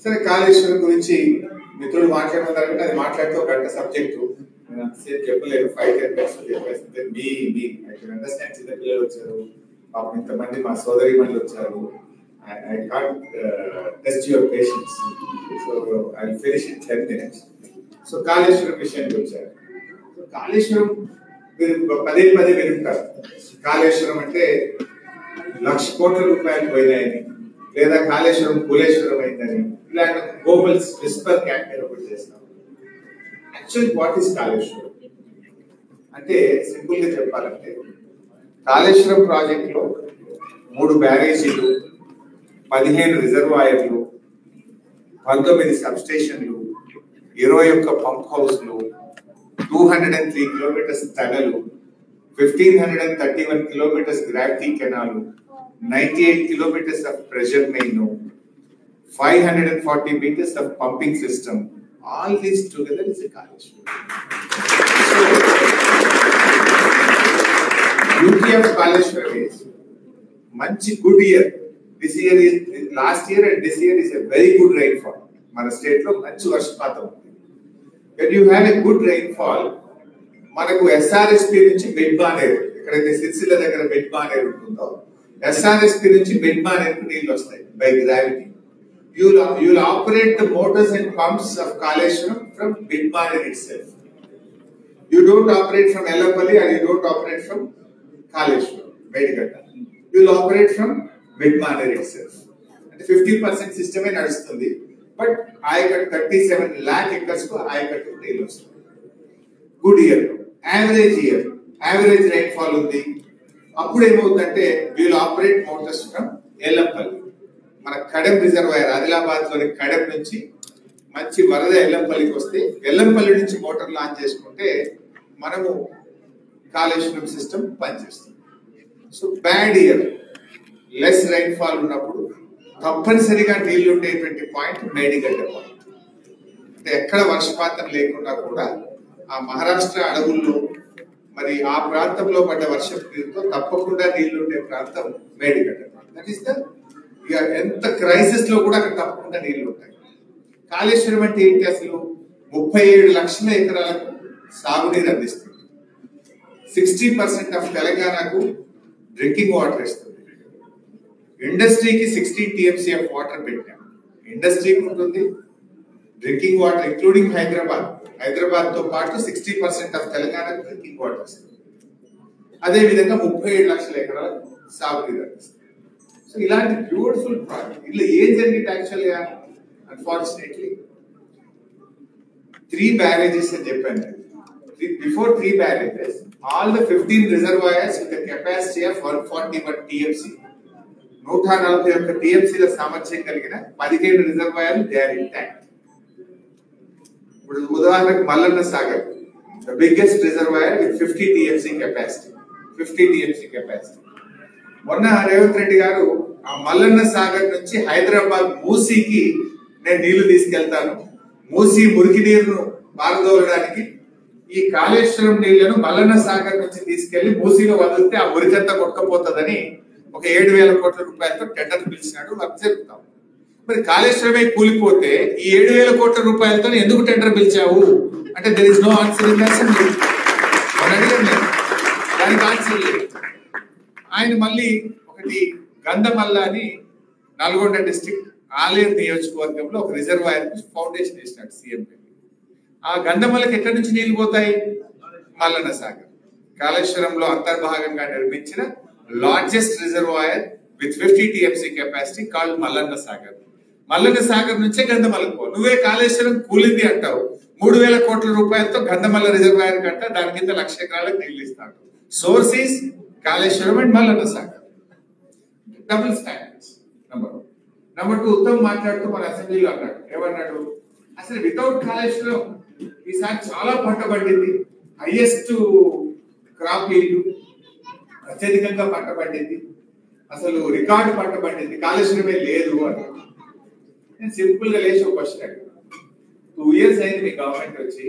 సరే, కాళేశ్వరం గురించి మిత్రులు మాట్లాడమన్నారంటే అది మాట్లాడితే ఒక గంట సబ్జెక్టు. నేను అంతసేపు చెప్పలేను. 5-10 minutes చెప్పేస్తే మీ అండర్స్టాండ్. చిన్న పిల్లలు వచ్చారు, పాపం ఇంతమంది మా సోదరి మనులు వచ్చారు, I can't test your patience. So I'll finish in 10 minutes. So Kaleshwaram విషయానికి వచ్చారు. కాళేశ్వరం పదే పదే వింటారు. కాళేశ్వరం అంటే 1,00,000 కోట్ల రూపాయలు పోయినాయని, లేదా కాళేశ్వరం కులేశ్వరం అయిందని, ఇలాంటి గ్లోబల్ విస్పర్ క్యాంపెయిన్ ఒకటి చేస్తాం. యాక్చువల్లీ వాట్ ఈస్ కాళేశ్వరం అంటే, సింపుల్ గా చెప్పాలంటే, కాళేశ్వరం ప్రాజెక్ట్ లో 3 బ్యారేజీలు, 15 రిజర్వాయర్లు, 19 సబ్ స్టేషన్లు, 21 పంప్ హౌస్లు, 203 kilometres టనలు, 1,531 kilometers gravity canal, 98 kilometers of pressure main, 540 meters of pumping system. All this together is a Kaleshwaram. So, beauty of Kaleshwaram is much good year. This year is last year and this year is a very good rainfall. Mana state lo manchi varshpatam. When you have a good rainfall, మనకు ఎస్ఆర్ఎస్పి నుంచి మిడ్ బానేరు, ఎక్కడైతే సిరిసిల్ల దగ్గర మిడ్ బానేరు ఉంటుందో, ఎస్ఆర్ఎస్పి నుంచి మిడ్ బానేరుకు నీళ్ళు వస్తాయి by gravity. You will operate the motors and pumps of Kaleshwaram from mid baner itself. You don't operate from Ellapalli and you don't operate from Kaleshwaram, Medigatta. You will operate from mid baner itself. And 50% system నడుస్తుంది, బట్ ఆయకట్టు 37 lakh acres కు ఆయకట్టు నీళ్ళు వస్తుంది. గుడ్ ఇయర్, యావరేజ్ రైన్ఫాల్ ఉంది. అప్పుడు ఏమవుతుందంటే, వీళ్ళు ఆపరేట్ మోటార్స్ ఫ్రమ్ ఎల్లంపల్లి. మన కడెం రిజర్వాయర్, ఆదిలాబాద్ లోని కడెం నుంచి మంచి వరద ఎల్లంపల్లికి వస్తే, ఎల్లంపల్లి నుంచి మోటార్ లాంచ్ చేసుకుంటే మనము కాళేశ్వరం సిస్టమ్ పనిచేస్తుంది. So bad year, less rainfall ఉన్నప్పుడు తప్పనిసరిగా నీళ్లు ఉండేటువంటి పాయింట్ మేడిగడ్డ పాయింట్. అంటే ఎక్కడ వర్షపాతం లేకుండా కూడా ఆ మహారాష్ట్ర అడవుల్లో మరి ఆ ప్రాంతంలో పడ్డ వర్షం నీరుతో తప్పకుండా నీళ్లు ఉండే ప్రాంతం మేడిగడ్డ. దట్ ఈస్ ద, ఇక ఎంత క్రైసిస్ లో కూడా అక్కడ తప్పకుండా నీళ్లు ఉంటాయి. కాళేశ్వరం అంటే ఏంటి అసలు? 37 లక్షల ఎకరాలకు సాగునీరు అందిస్తుంది. 60% ఆఫ్ తెలంగాణకు డ్రింకింగ్ వాటర్ ఇస్తుంది. ఇండస్ట్రీకి 16 TMC ఆఫ్ వాటర్ పెట్టాం. ఇండస్ట్రీకి ఉంటుంది, డ్రింకింగ్ వాటర్ ఇంక్లూడింగ్ హైదరాబాద్ తో పాటు 60% ఆఫ్ తెలంగాణకు డ్రింకింగ్ వాటర్ వస్తుంది. అదే విధంగా 37 లక్షల ఎకరాలు సాగునీరు అందిస్తుంది. సో ఇలాంటి బ్యూటిఫుల్ ప్రాజెక్ట్. ఇలా ఏం జరిగింది యాక్చువల్ గా? అన్ఫార్చునేట్లీ 3 బ్యారేజెస్ అని చెప్పాను. Before 3 barrages, all the 15 reservoirs with capacity of 141 TMC, 141 TMCల సామర్థ్యం కలిగిన 15 రిజర్వాయర్లు దే ఆర్ ఇంటాక్ట్. ఇప్పుడు ఉదాహరణకు Mallanna Sagar, the biggest reservoir with 50 TMC capacity. మొన్న రేవంత్ రెడ్డి గారు ఆ మల్లన్న సాగర్ నుంచి హైదరాబాద్ మూసీకి నేను నీళ్లు తీసుకెళ్తాను, మూసీ మురికి నీరును పారదోలడానికి ఈ కాళేశ్వరం నీళ్లను మల్లన్న సాగర్ నుంచి తీసుకెళ్లి మూసీలో వదిలితే ఆ మురికంతా కొట్టుకపోతుందని ఒక 7,000 కోట్ల రూపాయలతో టెండర్ పిలిచినాడు. వర్క్ జరుపుతాం. మరి కాళేశ్వరమే కూలిపోతే ఈ 7,000 కోట్ల రూపాయలతో ఎందుకు టెండర్ పిలిచావు అంటే there is no answer in assembly. దానికి ఆన్సర్ లేదు. ఆయన మళ్ళీ ఒకటి గంధమల్ల అని నల్గొండ డిస్ట్రిక్ట్ ఆలేరు నియోజకవర్గంలో ఒక రిజర్వాయర్ ఫౌండేషన్ వేసినాడు సీఎం. ఆ గంధమల్లకి ఎక్కడి నుంచి నీళ్లు పోతాయి? మల్లన్న సాగర్. కాళేశ్వరంలో అంతర్భాగంగా నిర్మించిన largest reservoir with 50 TMC capacity called Mallanna Sagar. Mallanna Sagar నుంచే గంధమల్లకు పో. నువ్వే కాళేశ్వరం కూలింది అంటావు. 3,000 కోట్ల రూపాయలతో గంధమల్ల రిజర్వాయర్ కంట దాని కింద 1,00,000 ఎకరాలకు నీళ్లు ఇస్తాడు. Source is Kaleshwaram and Mallanna Sagar. Double standards. Number 2 Uttam మాట్లాడుతూ మన అసెంబ్లీలో అన్నాడు, ఏమన్నాడు? అసలు వితౌట్ కాళేశ్వరం ఈసారి చాలా పంట పండింది, హైయెస్ట్ క్రాప్ ఈల్డ్, అత్యధికంగా పంట పండింది, అసలు రికార్డు పంట పండింది, కాళేశ్వరమే లేదు అని. నేను సింపుల్ గా లేచి ఒక క్వశ్చన్ అడిగాను. 2 years అయింది మీ గవర్నమెంట్ వచ్చి,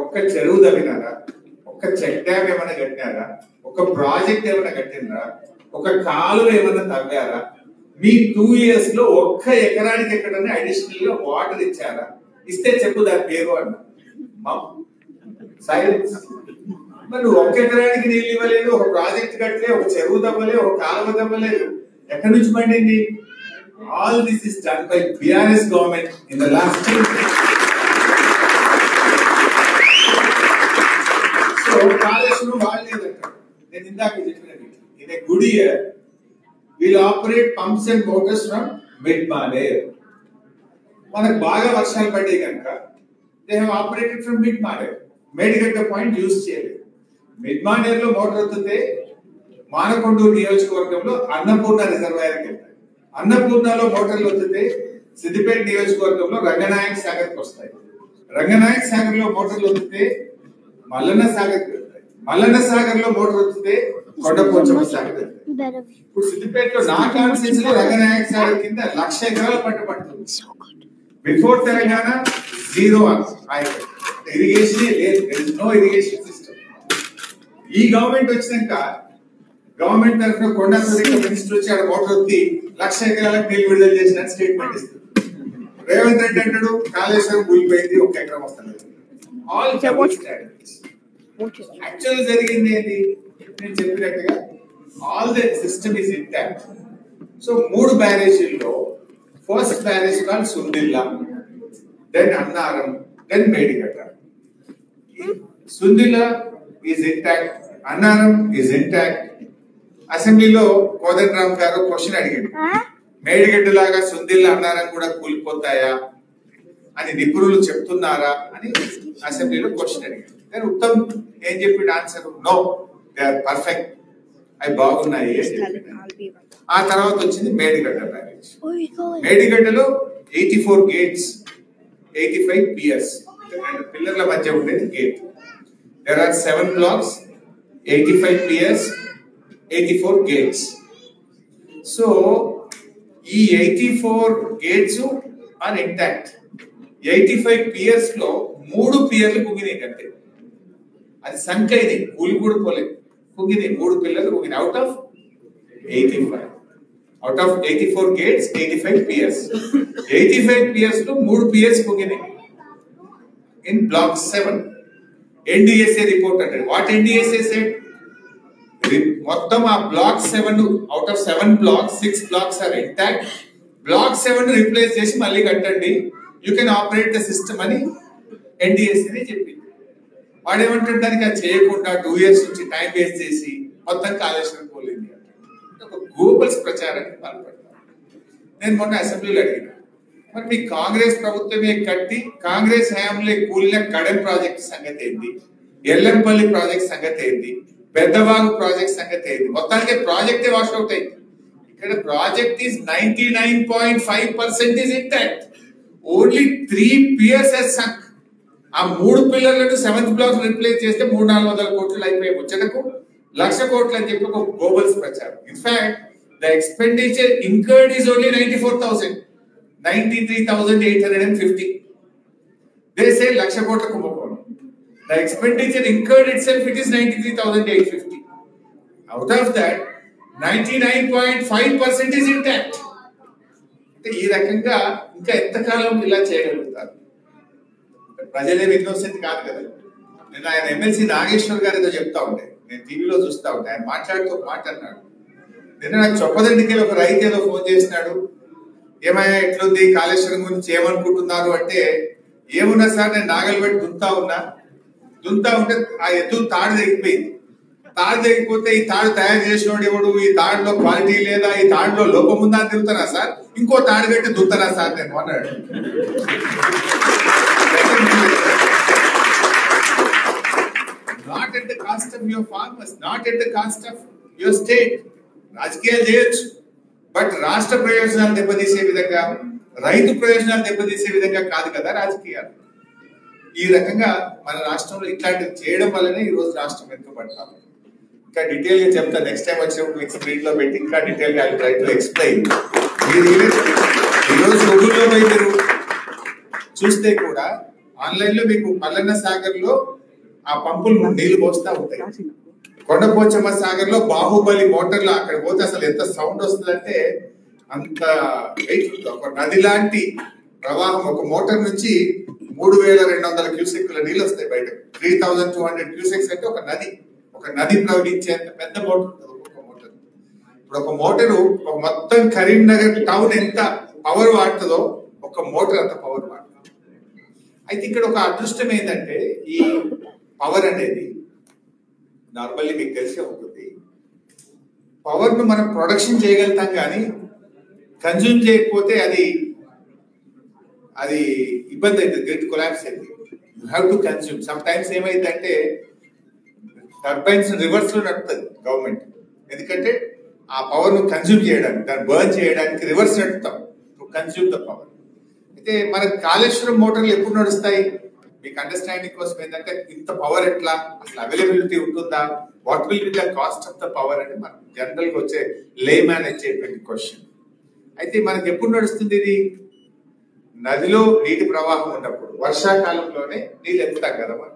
ఒక్క చెరువు తవ్వినారా? ఒక్క చెక్ డ్యామ్ ఏమైనా కట్టినారా? ఒక ప్రాజెక్ట్ ఏమైనా కట్టినరా? ఒక కాలువ ఏమైనా తవ్వారా? మీ 2 years లో ఒక్క ఎకరానికి ఎక్కడైనా అడిషనల్ గా వాటర్ ఇచ్చారా? ఇస్తే చెప్పు దాని పేరు అన్న. సైలెన్స్. మరి నువ్వు ఒక్క ఎకరానికి నీళ్ళు ఇవ్వలేదు, ఒక ప్రాజెక్ట్ కట్టలే, ఒక చెరువు తవ్వలే, ఒక కాలువ తవ్వలేదు, ఎక్కడి నుంచి పండింది? All this is done by BRS government in the last 10 years. So, Kaleshwaram వాడలేదంట. నేను ఇందాక చెప్పినది. In a good year, we'll operate pumps and motors from mid-Maner. మనకు బాగా వర్షాలు పడ్డాయి కనుక they have operated from mid-Maner. Medigadda point use చేయలేదు. మిడ్-మానేర్ లో మోటార్ వస్తుంటే మానకొండూరు నియోజకవర్గంలో అన్నపూర్ణ రిజర్వాయర్కి వెళ్తాయి. అన్నపూర్ణలో మోటార్లు వస్తుంటే సిద్దిపేట నియోజకవర్గంలో రంగనాయక్ సాగర్కి వస్తాయి. రంగనాయక్ సాగర్ లో మోటార్లు వస్తుంటే మల్లన్న సాగర్కి వెళ్తాయి. మల్లన్న సాగర్ లో మోటార్ వస్తుంటే కొండపోచమ్మ సాగర్ వెళ్తాయి. ఇప్పుడు సిద్దిపేటలో నా కాన్స్టిట్యూన్సీ లో రంగనాయక్ సాగర్ కింద 1,00,000 ఎకరాల పంట పడుతుంది. బిఫోర్ తెలంగాణ జీరో ఇరిగేషన్ లేదు, నో ఇరిగేషన్ సిస్టమ్. ఈ గవర్నమెంట్ వచ్చినాక గవర్నమెంట్ తరఫున కొండా మినిస్టర్ వచ్చి ఆడ మోటార్ వచ్చి 1,00,000 ఎకరాలకు నీళ్లు విడుదల చేసిన స్టేట్మెంట్ ఇస్తుంది. రేవంత్ రెడ్డి అంటాడు కాళేశ్వరం కూలిపోయింది, 1 ఎకరం వస్తుంది. ఆల్ యాక్చువల్ జరిగింది ఏంటి? నేను చెప్పినట్టుగా all the system is intact. So 3 బ్యారేజీల్లో first barrage call Sundilla, then Annaram, then Medigadda. Sundilla is intact, Annaram is intact. అసెంబ్లీలో కోదండరామ్ గారు క్వశ్చన్ అడిగాడు, మేడిగడ్డ లాగా సుందిల్లా అన్నారం కూడా కూలిపోతాయా అని నిపుణులు చెప్తున్నారా అని అసెంబ్లీలో క్వశ్చన్ అడిగాడు. కానీ ఉత్తమ్ ఏం చెప్పాడు answer? No, they are perfect, అవి బాగున్నాయి. ఆ తర్వాత వచ్చింది మేడిగడ్డ బ్యారేజ్. మేడిగడ్డలో 84 గేట్స్, 85 పియర్స్, పిల్లర్ల మధ్య ఉండేది gate. There are 7 blocks, 85 piers, 84 gates. So ఈ 84 గేట్స్ ఆర్ ఇంటాక్ట్. 85 పియర్స్ లో 3 పియర్లు కుంగినాయి కంటే. అది సంఖ్య, ఇది కూలి కూడా పోలేదు, కుంగినాయి 3 పిల్లలు కుంగినాయి. Out of 85, out of 84 gates 85 piers. 85 piers లో 3 పియర్స్ కుంగినాయి. ఇన్ బ్లాక్ 7 NDSA రిపోర్ట్ అంటే వాట్ NDSA said? మొత్తం ఆ block 7 out of 7 blocks 6 blocks are intact. Block 7 replace చేసి మళ్ళీ కట్టండి, you can operate the system అని NDSA చెప్పింది. వాడేమంటాడు, దానికి అది చేయకుండా 2 years నుంచి టైం వేస్ట్ చేసి మొత్తం కాళేశ్వరం పోలేదు. ఒక గోబల్స్ ప్రచారానికి పాల్పడతారు. నేను మొన్న అసెంబ్లీలో అడిగిన, మరి మీ కాంగ్రెస్ ప్రభుత్వమే కట్టి కాంగ్రెస్ హయాంలో కూలిన కడెం ప్రాజెక్ట్ సంగతి ఏంటి, ఎల్లంపల్లి ప్రాజెక్ట్ సంగతి ఏంటి, పెద్దవాగు ప్రాజెక్ట్ సంగతి ఏంటి? మొత్తానికి ప్రాజెక్టే వాష్ అవుట్ అయింది. ఇక్కడ project is 99.5% is intact. Only 3 piers has sunk. ఆ 3 పిల్లర్లను 7th బ్లాక్ రిప్లేస్ చేస్తే 300-400 కోట్లు అయిపోయే ముచ్చటకు 1,00,000 కోట్లు అని చెప్పి ఒక గోబల్స్ ప్రచారం. In fact the expenditure incurred is only 94,000, 93,850. They say 1,00,000 కోట్ల కుంభకోణం. The expenditure incurred itself, it is 93,850. Out of that, 99.5% is intact. అంటే ఈ రకంగా ఇంకా ఎంతకాలం ఇలా చేయగలుగుతారు? ప్రజలే ఇన్నోసెంట్ కాదు కదా. నేను ఆయన ఎమ్మెల్సీ నాగేశ్వర్ గారు ఏదో చెప్తా ఉంటే నేను టీవీలో చూస్తా ఉంటే ఆయన మాట్లాడుతూ మాట్లాడినాడు. నిన్న నాకు చొప్పదండికి ఒక రైతు ఏదో ఫోన్ చేసినాడు, ఏమయ్యా ఎట్లుంది కాళేశ్వరం గురించి ఏమనుకుంటున్నారు అంటే, ఏమున్నా సార్ నేను నాగలు పెట్టి దుంతా ఉంటే ఆ ఎత్తు తాడు తెగిపోయింది. తాడు తెగిపోతే ఈ తాడు తయారు చేసినోడు ఎవడు, ఈ తాడులో క్వాలిటీ లేదా, ఈ తాడులో లోపం ఉందా అని తిరుగుతారా సార్, ఇంకో తాడు పెట్టి దుంతారా సార్ నేను అన్నాడు. Not at the cost of your farmers, not at the cost of your state. రాజకీయాలు చేయొచ్చు, బట్ రాష్ట్ర ప్రయోజనాలు దెబ్బతీసే విధంగా, రైతు ప్రయోజనాలు దెబ్బతీసే విధంగా కాదు కదా రాజకీయాలు. ఈ రకంగా మన రాష్ట్రంలో ఇట్లాంటివి చేయడం వల్లనే ఈ రోజు రాష్ట్రం వెనుకబడతాం. ఇంకా డీటెయిల్ గా చెప్తా, నెక్స్ట్ టైం వచ్చినప్పుడు మీకు స్క్రీన్ లో పెట్టి ఇంకా డీటెయిల్ గా ట్రై టు ఎక్స్ప్లెయిన్. ఈ రోజు గూగుల్లో పోయి మీరు చూస్తే కూడా ఆన్లైన్ లో మీకు మల్లన్న సాగర్ లో ఆ పంపులు నీళ్లు పోస్తా ఉంటాయి. కొండపోచమ్మ సాగర్ లో బాహుబలి మోటార్లు అక్కడ పోతే అసలు ఎంత సౌండ్ వస్తుందంటే అంత వెయిట్. ఒక నది లాంటి ప్రవాహం, ఒక మోటార్ నుంచి 3,200 క్యూసెక్ల నీళ్ళు వస్తాయి బయట. 3,200 క్యూసెక్స్ అంటే ఒక నది ప్రవహించేంత పెద్ద మోటార్ ఒక్కొక్క మోటార్. ఇప్పుడు ఒక మోటారు మొత్తం కరీంనగర్ టౌన్ ఎంత పవర్ వాడుతుందో ఒక మోటార్ అంత పవర్ వాడుతుంది. అయితే ఇక్కడ ఒక అదృష్టం ఏంటంటే ఈ పవర్ అనేది నార్మల్లీ మీకు తెలిసే ఉంటుంది, పవర్ ను మనం ప్రొడక్షన్ చేయగలుగుతాం కానీ కన్జ్యూమ్ చేయకపోతే అది ఇబ్బంది అవుతుంది, గ్రిడ్ కొలాప్స్ అయింది. You have to consume. Some times ఏమైందంటే టర్బైన్స్ రివర్స్ లో నడుపుతుంది గవర్నమెంట్, ఎందుకంటే ఆ పవర్ ను కన్జ్యూమ్ చేయడానికి, దాన్ని బర్న్ చేయడానికి రివర్స్ నడుపుతాం టు కన్జ్యూమ్ ద పవర్. అయితే మన కాళేశ్వరం మోటార్లు ఎప్పుడు నడుస్తాయి? మీకు అండర్స్టాండింగ్ కోసం ఏంటంటే ఇంత పవర్ ఎట్లా, అసలు అవైలబిలిటీ ఉంటుందా, what will be the cost of the power అని మన జనరల్ గా వచ్చే లే మ్యాన్ వచ్చేటువంటి క్వశ్చన్. అయితే మనకి ఎప్పుడు నడుస్తుంది ఇది? నదిలో నీటి ప్రవాహం ఉన్నప్పుడు, వర్షాకాలంలోనే నీళ్ళు ఎత్తుతాం కదా మనం.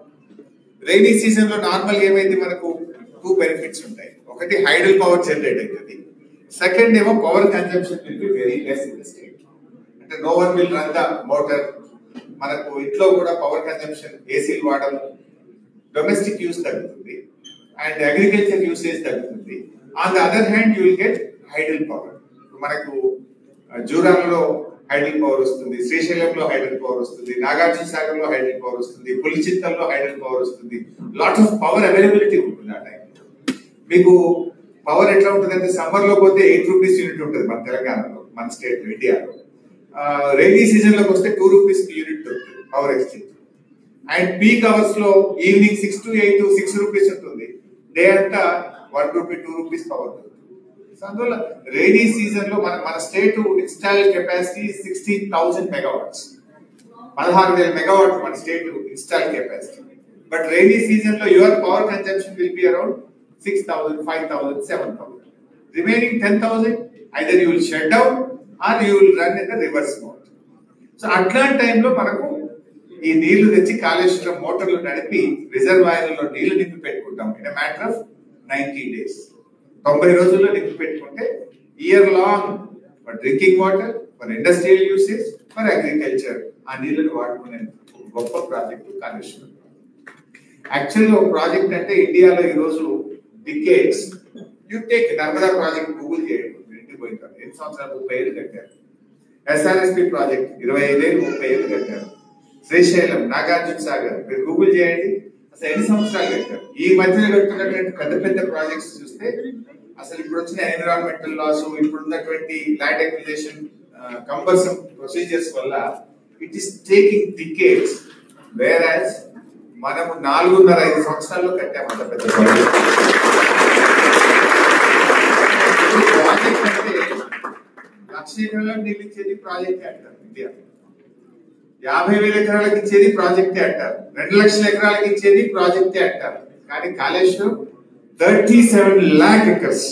రైనీ సీజన్ లో నార్మల్ ఏమైంది, మనకు 2 బెనిఫిట్స్ ఉంటాయి. ఒకటి హైడల్ పవర్ జనరేట్ అవుతుంది, సెకండ్ ఏమో power consumption will be very less in the state. అంటే no one will run the motor. మనకు ఇంట్లో కూడా పవర్ కన్జంప్షన్, ఏసీలు వాడడం, డొమెస్టిక్ యూస్ తగ్గుతుంది అండ్ అగ్రికల్చర్ యూసేజ్ తగ్గుతుంది. On the other hand you will get hydel power. మనకు జూరాలలో హైడల్ పవర్ వస్తుంది, శ్రీశైలంలో హైడల్ పవర్ వస్తుంది, నాగార్జున సాగర్ లో హైడల్ పవర్ వస్తుంది, పులిచింతల్లో హైడల్ పవర్ వస్తుంది. లాట్ ఆఫ్ పవర్ అవైలబిలిటీ ఉంటుంది ఆ టైంలో. మీకు పవర్ ఎట్లా ఉంటుంది అంటే సమ్మర్ లో పోతే 8 రూపీస్ యూనిట్ ఉంటుంది మన తెలంగాణలో, మన స్టేట్ లో, ఇండియాలో. రైనీ సీజన్ లోకి వస్తే 2 రూపీస్ యూనిట్ దొరుకుతుంది power exchange. And peak hours లో ఈవినింగ్ 6 to 8 6 రూపీస్ ఉంటుంది, డే అంతా 1 రూపీ 2 రూపీస్ పవర్ దొరుకుతుంది. అందువల్ల రైనీ సీజన్ లో మన state install capacity 16,000 megawatts, 16,000 megawatt మన state install capacity. But rainy season లో your power consumption will be around 6,000, 5,000, 7,000. Remaining 10,000 either you will shut down or you will run in the reverse mode. So అట్లాంటి టైంలో మనకు ఈ నీళ్లు తెచ్చి కాళేశ్వరం మోటార్లు నడిపి రిజర్వాయర్లలో నీళ్లు నింపి పెట్టుకుంటాం in a matter of 90 days. 90 రోజుల్లో నింపి పెట్టుకుంటే year long for drinking water, for industrial usage, for agriculture ఆ నీళ్లను వాడుకునే గొప్ప ప్రాజెక్టు కాళేశ్వరం. యాక్చువల్గా ఒక ప్రాజెక్ట్ అంటే ఇండియాలో ఈరోజు decades, you take Narmada project Google చేయండి, ఇంటికి పోయిన తర్వాత 8 సంవత్సరాలు 30 ఏళ్ళు కట్టారు. ఎస్ఆర్ఎస్పి ప్రాజెక్ట్ 25 ఏళ్ళు 30 ఏళ్ళు కట్టారు. శ్రీశైలం, నాగార్జున సాగర్ మీరు గూగుల్ చేయండి, అసలు ఎన్ని సంవత్సరాలు కట్టారు. ఈ మధ్యలో కట్టుకున్నటువంటి పెద్ద పెద్ద ప్రాజెక్ట్స్ చూస్తే అసలు ఇప్పుడు వచ్చిన ఎన్విరాన్మెంటల్ లాస్, ఇప్పుడు ఉన్నటువంటి ల్యాండ్ అక్విజిషన్ కంపల్సరీ ప్రొసీజర్స్ వల్ల ఇట్ ఈస్ టేకింగ్ డికేట్స్, వేరాజ్ మనము 4.5 సంవత్సరాల్లో కట్టాము అంత పెద్ద ప్రాజెక్ట్. ప్రాజెక్ట్ అంటే 1,00,000 ఎకరాలకు నీళ్ళు ఇచ్చేది ప్రాజెక్ట్ అంటారు ఇండియా, 50,000 ఎకరాలకు ఇచ్చేది ప్రాజెక్టే అంటారు, 2,00,000 ఎకరాలకు ఇచ్చేది ప్రాజెక్టే అంటారు. కానీ Kaleshwaram 37 lakh acres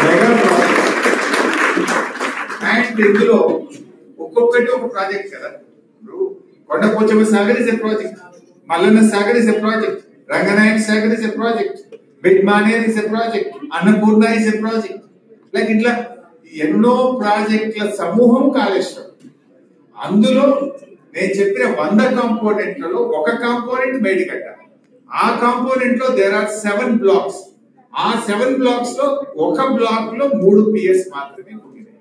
mega project. And ఇందులో ఒక్కొక్కటి ఒక ప్రాజెక్ట్ కదా. ఇప్పుడు Kondapochamma Sagar is a project, Mallanna Sagar is a project, Ranganayaka Sagar is a project, Bidmaner is a project, Annapurna is a project. Like ఇట్లా ఎన్నో ప్రాజెక్టుల సమూహం కాళేశ్వరం. అందులో నేను చెప్పిన 100 కాంపోనెంట్లలో ఒక కాంపోనెంట్ బయట కట్టాలి. ఆ కాంపోనెంట్ లో దేర్ ఆర్ 7 బ్లాక్స్. ఆ 7 బ్లాక్స్ లో ఒక బ్లాక్ లో 3 పిఎస్ మాత్రమే ఉండినాయి.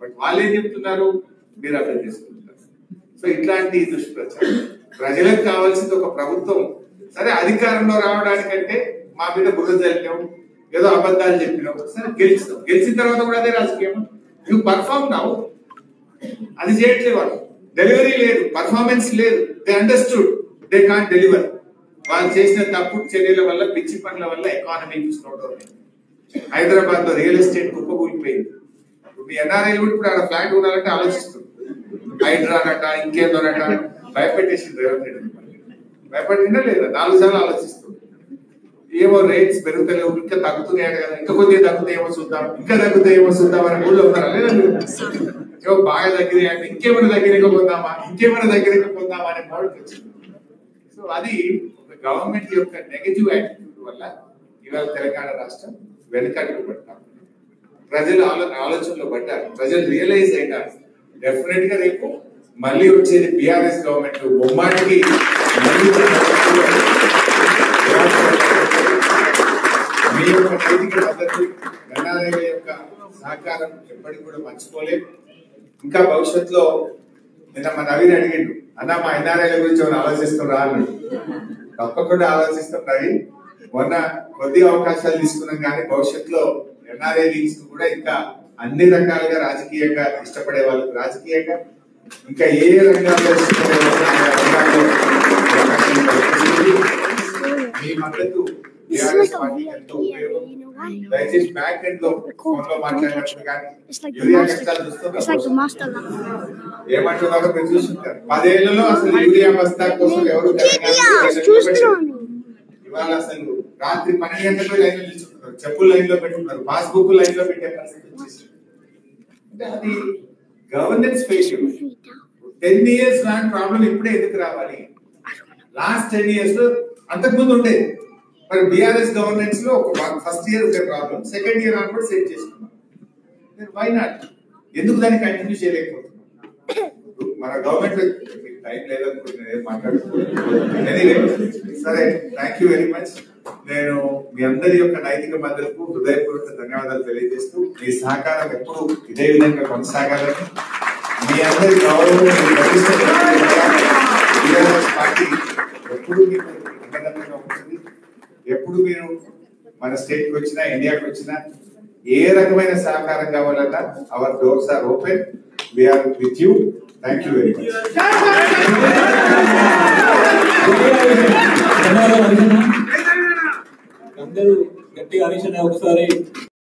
బట్ వాళ్ళు ఏం చెప్తున్నారు, మీరు అర్థం చేసుకుంటున్నారు. సో ఇట్లాంటి దుష్ప్రచారం. ప్రజలకు కావాల్సింది ఒక ప్రభుత్వం. సరే అధికారంలో రావడానికంటే మా మీద బురద చల్లినాం, ఏదో అబద్ధాలు చెప్పినాం, సరే గెలిచినాం. గెలిచిన తర్వాత కూడా అదే రాజకీయం. యూ పర్ఫార్మ్ నావు, అది చేయట్లేదు. వాళ్ళు డెలివరీ లేదు, పర్ఫార్మెన్స్ లేదు. They understood they can't deliver. వాళ్ళు చేసిన తప్పుడు చర్యల వల్ల, పిచ్చి పనుల వల్ల ఎకానమీ స్లో డౌన్. హైదరాబాద్ లో రియల్ ఎస్టేట్ కుప్పకూలిపోయింది. మీ ఎన్ఆర్ఐలు కూడా ఇప్పుడు ఆడ ఫ్లాట్ కొనాలంటే ఆలోచిస్తుంది. హైడ్రానట, ఇంకేదోనట భయపెట్టేసింది రేవంత్ రెడ్డి. భయపడిందా లేదా? 4 సార్లు ఆలోచిస్తుంది. ఏమో రేట్స్ పెరుగుతలేవు, ఇంకా తగ్గుతున్నాయి కదా, ఇంకా కొద్దిగా తగ్గుతాయేమో చూద్దాం, ఇంకా తగ్గుతాయేమో చూద్దాం అని ఊళ్ళో ఉన్నారా లేదా? ఏమో బాగా దగ్గర అంటే ఇంకేమైనా దగ్గరగా పొందామా, ఇంకేమైనా దగ్గరగా పొందామా అనే మోడల్ వచ్చింది. సో అది గవర్నమెంట్ యొక్క నెగటివ్ యాటిట్యూడ్ వల్ల ఇవాళ తెలంగాణ రాష్ట్రం వెనుకడుగు పడ్డాం. ప్రజలు ఆలోచనలో పడ్డారు, ప్రజలు రియలైజ్ అయినారు. డెఫినెట్ గా రేపు మళ్ళీ వచ్చేది బిఆర్ఎస్ గవర్నమెంట్. బొమ్మాటికి మళ్ళీ మీ యొక్క చేతికి మద్దతు సహకారం ఎప్పటికి కూడా మర్చిపోలేం. ఇంకా భవిష్యత్తులో నిన్న మా నవీన్ అడిగిండు, అన్న మా ఎన్ఆర్ఐల గురించి ఏమైనా ఆలోచిస్తున్నా అన్నాడు. తప్పకుండా ఆలోచిస్తాం నవీన్. మొన్న కొద్ది అవకాశాలు తీసుకున్నాం కానీ భవిష్యత్తులో ఎన్ఆర్ఐ లీగ్స్ కూడా ఇంకా అన్ని రకాలుగా రాజకీయంగా ఇష్టపడే వాళ్ళకు రాజకీయంగా ఇంకా ఏ రంగాల్లో ఇష్టపడే రంగాల్లో మీ మద్దతు ఎంతో ఉపయోగం. దయచేసి బ్యాక్ ఎండ్ లో ఫోన్ లో మాట్లాడినప్పుడు కానీ యూరియా కష్టాలు చూస్తున్నారు ఏమంటున్నారో మీరు చూస్తుంటారు. 10 ఏళ్లలో అసలు యూరియా బస్తా కోసం ఎవరు ఇవాళ అసలు రాత్రి 12 గంటలకు లైన్ లో నిల్చుంటున్నారు, చెప్పులు లైన్ లో పెట్టుకున్నారు, పాస్బుక్ లైన్ లో పెట్టే పరిస్థితి వచ్చేసింది. అంటే అది గవర్నెన్స్ ఫెయిల్యూర్. 10 years లాంటి ప్రాబ్లం ఇప్పుడే ఎందుకు రావాలి? లాస్ట్ 10 years లో అంతకుముందు ఉండేది. మరి బీఆర్ఎస్ గవర్నెన్స్ లో ఫస్ట్ ఇయర్ ఉండే ప్రాబ్లం సెకండ్ ఇయర్ అని కూడా సెట్ చేసుకున్నాం. Why not? ఎందుకు దాన్ని కంటిన్యూ చేయలేకపోతున్నాం? మన గవర్నమెంట్ టైం లేదనుకుంటున్నా మాట్లాడుతున్నాను. సరే, థ్యాంక్ యూ వెరీ మచ్. నేను మీ అందరి యొక్క నైతిక మద్దతుకు హృదయపూర్వక ధన్యవాదాలు తెలియజేస్తూ మీ సహకారం ఎప్పుడు ఇదే విధంగా కొనసాగాలని, మీ అందరి గౌరవం పార్టీ ఎప్పుడు మీకు అండదండగా ఉంటుంది. ఎప్పుడు మీరు మన స్టేట్ కి వచ్చినా ఇండియాకి వచ్చినా ఏ రకమైన సహకారం కావాలన్నా our doors are open. We are with you. Thank you very much. అందరూ గట్టిగా ఒకసారి